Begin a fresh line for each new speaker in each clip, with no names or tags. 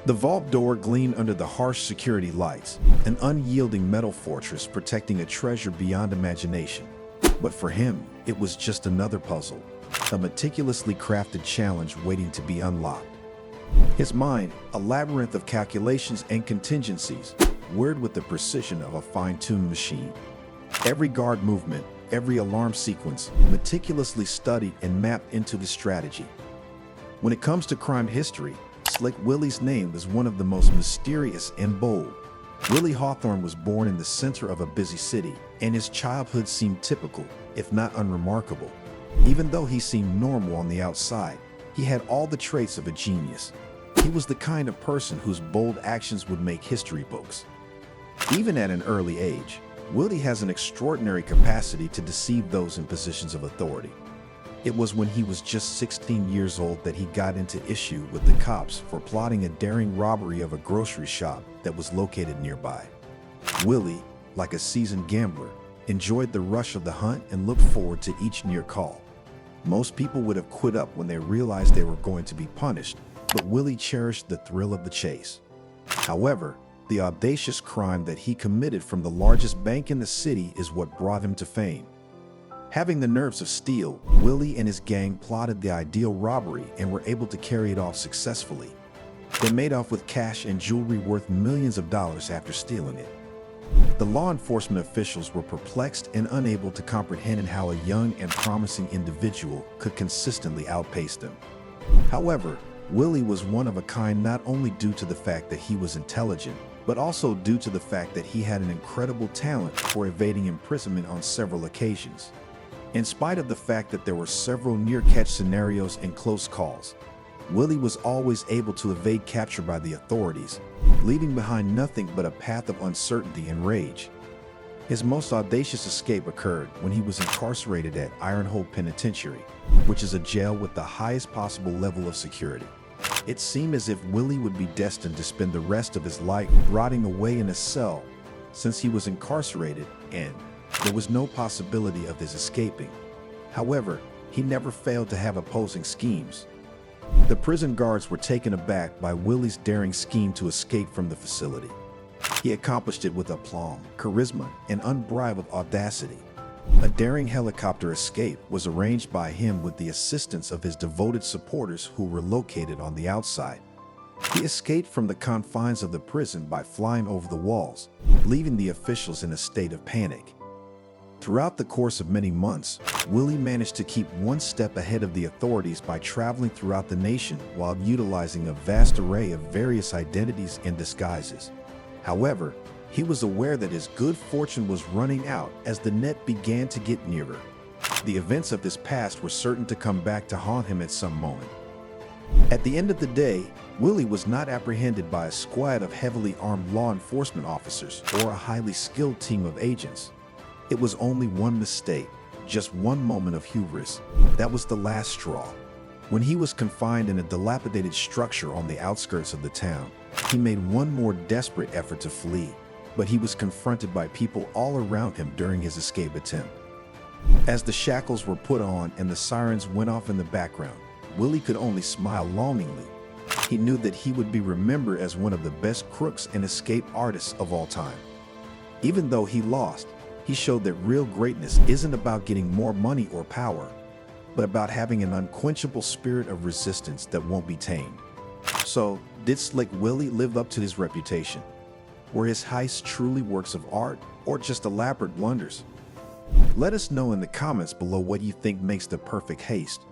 The vault door gleamed under the harsh security lights, an unyielding metal fortress protecting a treasure beyond imagination. But for him, it was just another puzzle, a meticulously crafted challenge waiting to be unlocked. His mind, a labyrinth of calculations and contingencies, whirred with the precision of a fine-tuned machine. Every guard movement, every alarm sequence, meticulously studied and mapped into the strategy. When it comes to crime history, Slick Willie's name is one of the most mysterious and bold. Willie Hawthorne was born in the center of a busy city, and his childhood seemed typical, if not unremarkable. Even though he seemed normal on the outside, he had all the traits of a genius. He was the kind of person whose bold actions would make history books. Even at an early age, Willie has an extraordinary capacity to deceive those in positions of authority. It was when he was just 16 years old that he got into issue with the cops for plotting a daring robbery of a grocery shop that was located nearby. Willie, like a seasoned gambler, enjoyed the rush of the hunt and looked forward to each near call. Most people would have quit up when they realized they were going to be punished, but Willie cherished the thrill of the chase. However, the audacious crime that he committed from the largest bank in the city is what brought him to fame. Having the nerves of steel, Willie and his gang plotted the ideal robbery and were able to carry it off successfully. They made off with cash and jewelry worth millions of dollars after stealing it. The law enforcement officials were perplexed and unable to comprehend how a young and promising individual could consistently outpace them. However, Willie was one of a kind not only due to the fact that he was intelligent, but also due to the fact that he had an incredible talent for evading imprisonment on several occasions. In spite of the fact that there were several near-catch scenarios and close calls, Willie was always able to evade capture by the authorities, leaving behind nothing but a path of uncertainty and rage. His most audacious escape occurred when he was incarcerated at Iron Hole Penitentiary, which is a jail with the highest possible level of security. It seemed as if Willie would be destined to spend the rest of his life rotting away in a cell, since he was incarcerated and there was no possibility of his escaping. However, he never failed to have opposing schemes. The prison guards were taken aback by Willie's daring scheme to escape from the facility. He accomplished it with aplomb, charisma, and unbridled audacity. A daring helicopter escape was arranged by him with the assistance of his devoted supporters who were located on the outside. He escaped from the confines of the prison by flying over the walls, leaving the officials in a state of panic. Throughout the course of many months, Willie managed to keep one step ahead of the authorities by traveling throughout the nation while utilizing a vast array of various identities and disguises. However, he was aware that his good fortune was running out as the net began to get nearer. The events of his past were certain to come back to haunt him at some moment. At the end of the day, Willie was not apprehended by a squad of heavily armed law enforcement officers or a highly skilled team of agents. It was only one mistake, just one moment of hubris. That was the last straw. When he was confined in a dilapidated structure on the outskirts of the town, he made one more desperate effort to flee, but he was confronted by people all around him during his escape attempt. As the shackles were put on and the sirens went off in the background, Willie could only smile longingly. He knew that he would be remembered as one of the best crooks and escape artists of all time. Even though he lost, he showed that real greatness isn't about getting more money or power, but about having an unquenchable spirit of resistance that won't be tamed. So, did Slick Willie live up to his reputation? Were his heists truly works of art or just elaborate blunders? Let us know in the comments below what you think makes the perfect heist.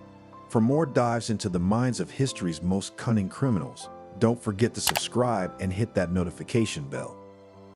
For more dives into the minds of history's most cunning criminals, don't forget to subscribe and hit that notification bell.